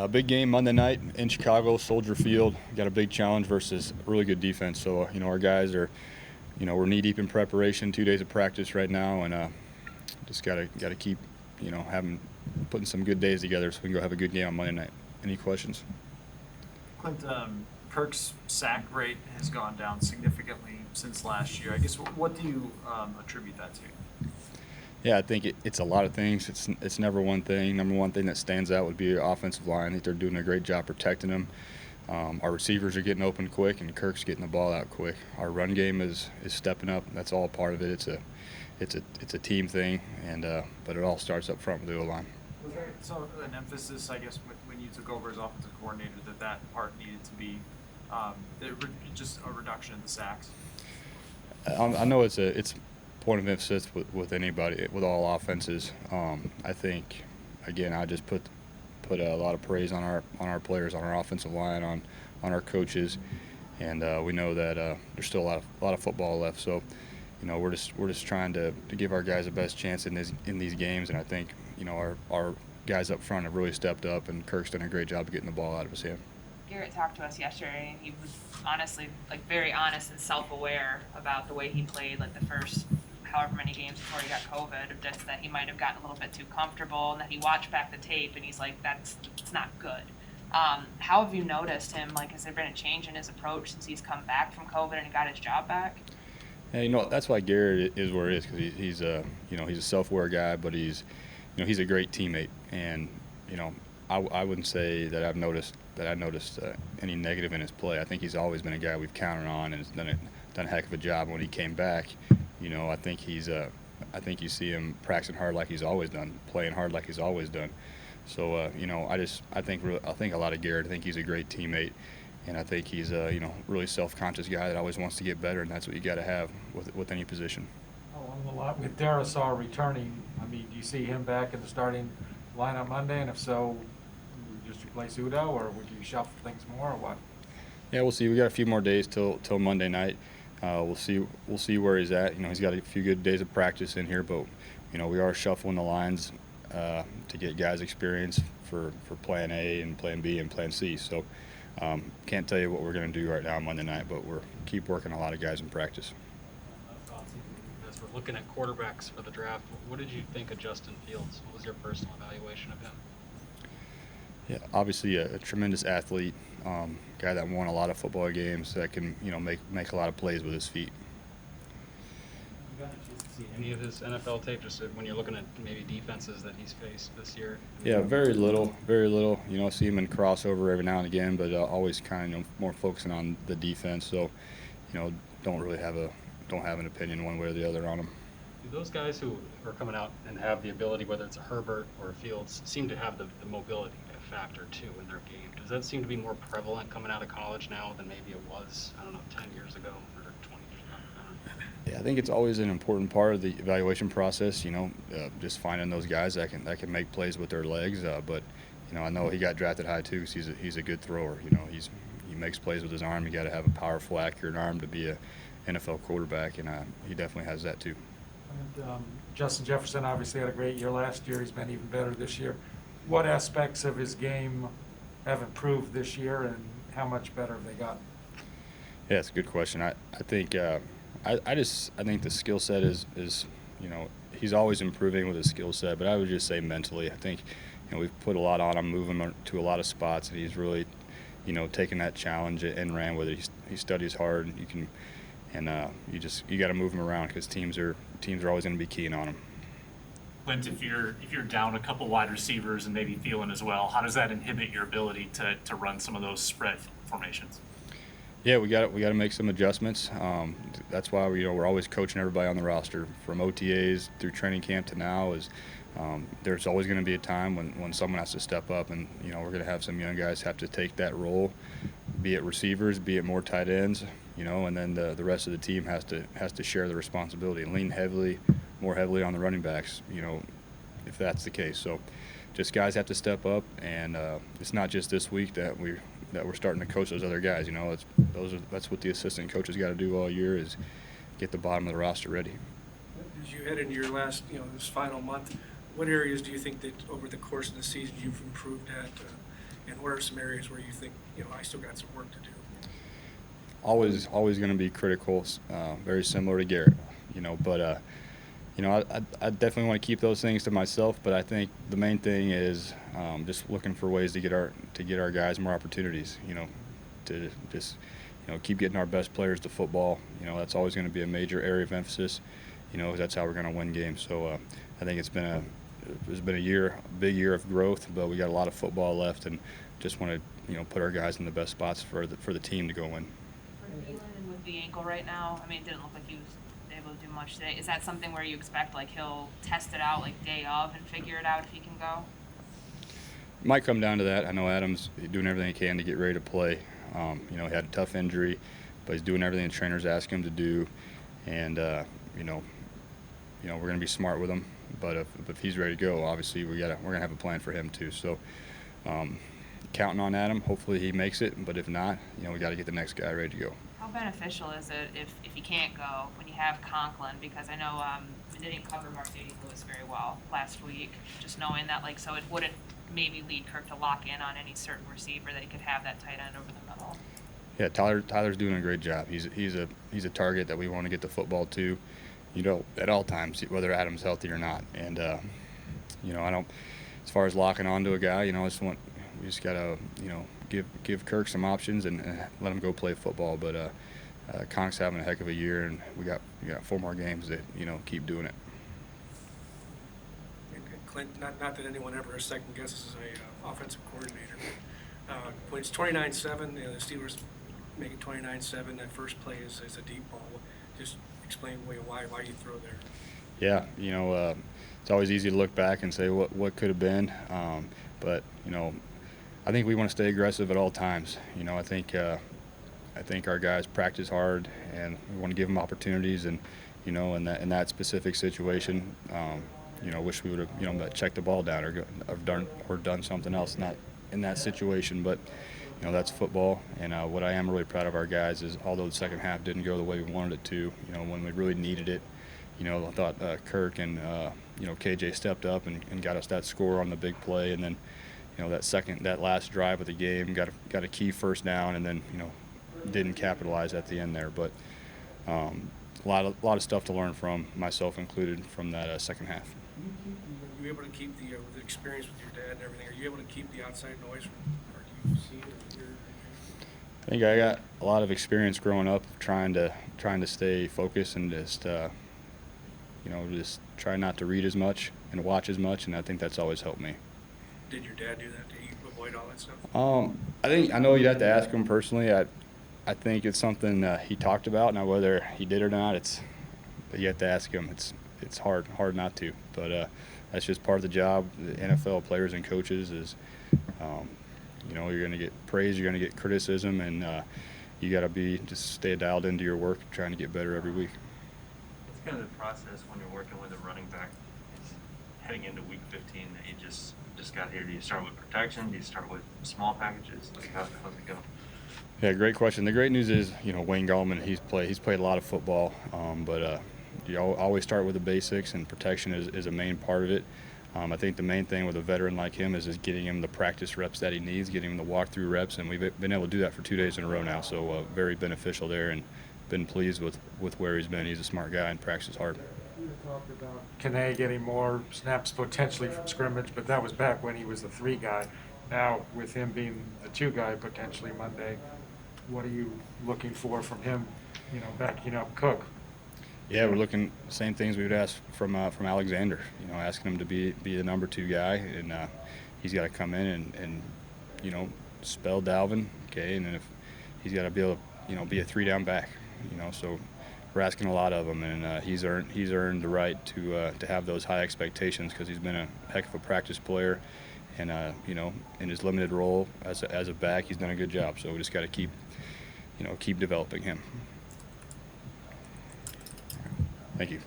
Big game Monday night in Chicago, Soldier Field. Got a big challenge versus a really good defense. So, our guys are, we're knee-deep in preparation, 2 days of practice right now, and just gotta keep, putting some good days together so we can go have a good game on Monday night. Any questions? Clint, Kirk's sack rate has gone down significantly since last year. I guess what do you attribute that to? Yeah, I think it's a lot of things. It's never one thing. Number one thing that stands out would be the offensive line. I think they're doing a great job protecting them. Our receivers are getting open quick, and Kirk's getting the ball out quick. Our run game is stepping up. That's all part of it. It's a team thing, and but it all starts up front with the O-line. Was there an emphasis, I guess, when you took over as offensive coordinator, that part needed to be just a reduction in the sacks? I know it's point of emphasis with anybody, with all offenses. I think, again, I just put a lot of praise on our players, on our offensive line, on our coaches, and we know that there's still a lot of football left. So, we're just trying to give our guys the best chance in these games, and I think our guys up front have really stepped up, and Kirk's done a great job of getting the ball out of his hand. Garrett talked to us yesterday, and he was honestly, very honest and self-aware about the way he played, the first however many games before he got COVID, of just that he might have gotten a little bit too comfortable, and that he watched back the tape, and he's like, it's not good. How have you noticed him? Has there been a change in his approach since he's come back from COVID and got his job back? Yeah, that's why Garrett is where he is, because he's a self-aware guy, but he's a great teammate, and I wouldn't say that I noticed any negative in his play. I think he's always been a guy we've counted on, and has done a heck of a job. When he came back, I think I think you see him practicing hard like he's always done, playing hard like he's always done. So I think a lot of Garrett. I think he's a great teammate, and I think he's a really self-conscious guy that always wants to get better, and that's what you got to have with any position. Along the line with Darisaw returning, do you see him back in the starting lineup Monday? And if so, would you just replace Udo, or would you shuffle things more, or what? Yeah, we'll see. We got a few more days till Monday night. We'll see where he's at. He's got a few good days of practice in here, but we are shuffling the lines to get guys experience for Plan A and Plan B and Plan C. So can't tell you what we're going to do right now on Monday night, but we're keep working a lot of guys in practice. As we're looking at quarterbacks for the draft, what did you think of Justin Fields? What was your personal evaluation of him? Yeah, obviously a tremendous athlete, guy that won a lot of football games, that can make a lot of plays with his feet. You got a chance to see any of his NFL tape, just when you're looking at maybe defenses that he's faced this year? Yeah, very little. See him in crossover every now and again, but always kind of more focusing on the defense. So, don't have an opinion one way or the other on him. Do those guys who are coming out and have the ability, whether it's a Herbert or a Fields, seem to have the mobility factor too in their game? Does that seem to be more prevalent coming out of college now than maybe it was, 10 years ago or 20 years ago? Yeah, I think it's always an important part of the evaluation process. Just finding those guys that can make plays with their legs. But I know he got drafted high too, because he's a good thrower. He makes plays with his arm. You got to have a powerful, accurate arm to be a NFL quarterback, and he definitely has that too. And Justin Jefferson obviously had a great year last year. He's been even better this year. What aspects of his game have improved this year, and how much better have they gotten? Yeah, it's a good question. I think I think the skill set is he's always improving with his skill set, but I would just say mentally. I think we've put a lot on him, moving him to a lot of spots, and he's really taken that challenge and ran with it. He studies hard, and you got to move him around, because teams are always going to be keen on him. Clint, if you're down a couple wide receivers and maybe Thielen as well, how does that inhibit your ability to run some of those spread formations? Yeah, we got to make some adjustments. That's why we're always coaching everybody on the roster, from OTAs through training camp to now. There's always going to be a time when someone has to step up, and we're going to have some young guys have to take that role, be it receivers, be it more tight ends, and then the rest of the team has to share the responsibility and lean more heavily on the running backs, if that's the case. So just guys have to step up, and it's not just this week that we're starting to coach those other guys. That's what the assistant coaches got to do all year, is get the bottom of the roster ready. As you head into your last, this final month, what areas do you think that over the course of the season you've improved at And what are some areas where you think, I still got some work to do? Always going to be critical, very similar to Garrett, but I definitely want to keep those things to myself. But I think the main thing is just looking for ways to get our guys more opportunities. To just keep getting our best players to football. That's always going to be a major area of emphasis. That's how we're going to win games. So I think it's been a big year of growth, but we got a lot of football left, and just want to put our guys in the best spots for the team to go win. For Thielen with the ankle right now, I mean, it didn't look like he was able to do much today. Is that something where you expect like he'll test it out like day of and figure it out if he can go? It might come down to that. I know Adam's doing everything he can to get ready to play. He had a tough injury, but he's doing everything the trainers ask him to do, and we're going to be smart with him. But if he's ready to go, obviously we're going to have a plan for him too. So counting on Adam. Hopefully he makes it, but if not, we got to get the next guy ready to go. How beneficial is it if he can't go when you have Conklin? Because I know they didn't cover Mercedes Lewis very well last week. Just knowing that, so it wouldn't maybe lead Kirk to lock in on any certain receiver that he could have that tight end over the middle. Yeah, Tyler's doing a great job. He's a target that we want to get the football to, at all times, whether Adam's healthy or not. And I don't, as far as locking onto a guy, we just gotta give Kirk some options and let him go play football. But Conk's having a heck of a year, and we got 4 more games to keep doing it. Clint, not that anyone ever second guesses a offensive coordinator. When it's 29-7, the Steelers make it 29-7. That first play is a deep ball. Just explain why you throw there. Yeah, it's always easy to look back and say what could have been, but I think we want to stay aggressive at all times. I think our guys practice hard, and we want to give them opportunities. And in that specific situation, wish we would have checked the ball down or done something else not in that situation. But that's football. And what I am really proud of our guys is, although the second half didn't go the way we wanted it to, when we really needed it, I thought Kirk and KJ stepped up and got us that score on the big play. And then that last drive of the game got a key first down, and then didn't capitalize at the end there. But a lot of stuff to learn from, myself included, from that second half. Are you able to keep the with the experience with your dad and everything? Are you able to keep the outside noise from? Or do you see it or hear it? I think I got a lot of experience growing up trying to stay focused and just just try not to read as much and watch as much, and I think that's always helped me. Did your dad do that? Did he avoid all that stuff? I know you'd have to ask him personally. I think it's something he talked about. Now whether he did or not, you have to ask him. It's hard not to. But that's just part of the job. The NFL players and coaches is, you're going to get praise, you're going to get criticism, and you got to just stay dialed into your work, trying to get better every week. What's kind of the process when you're working with a running back heading into week 15 that you just got here? Do you start with protection? Do you start with small packages? How's it go? Yeah, great question. The great news is, Wayne Gallman, he's played a lot of football, but you always start with the basics, and protection is a main part of it. I think the main thing with a veteran like him is getting him the practice reps that he needs, getting him the walkthrough reps, and we've been able to do that for 2 days in a row now, so very beneficial there, and been pleased with where he's been. He's a smart guy and practices hard. You talked about Kane getting more snaps potentially from scrimmage, but that was back when he was the 3 guy. Now, with him being the 2 guy potentially Monday, what are you looking for from him, backing up Cook? Yeah, we're looking same things we would ask from Alexander. Asking him to be the number 2 guy, and he's got to come in and spell Dalvin, okay, and then if he's got to be able to be a 3-down back, so we're asking a lot of him, and he's earned the right to have those high expectations, because he's been a heck of a practice player, and in his limited role as a back, he's done a good job. So we just got to keep developing him. Thank you.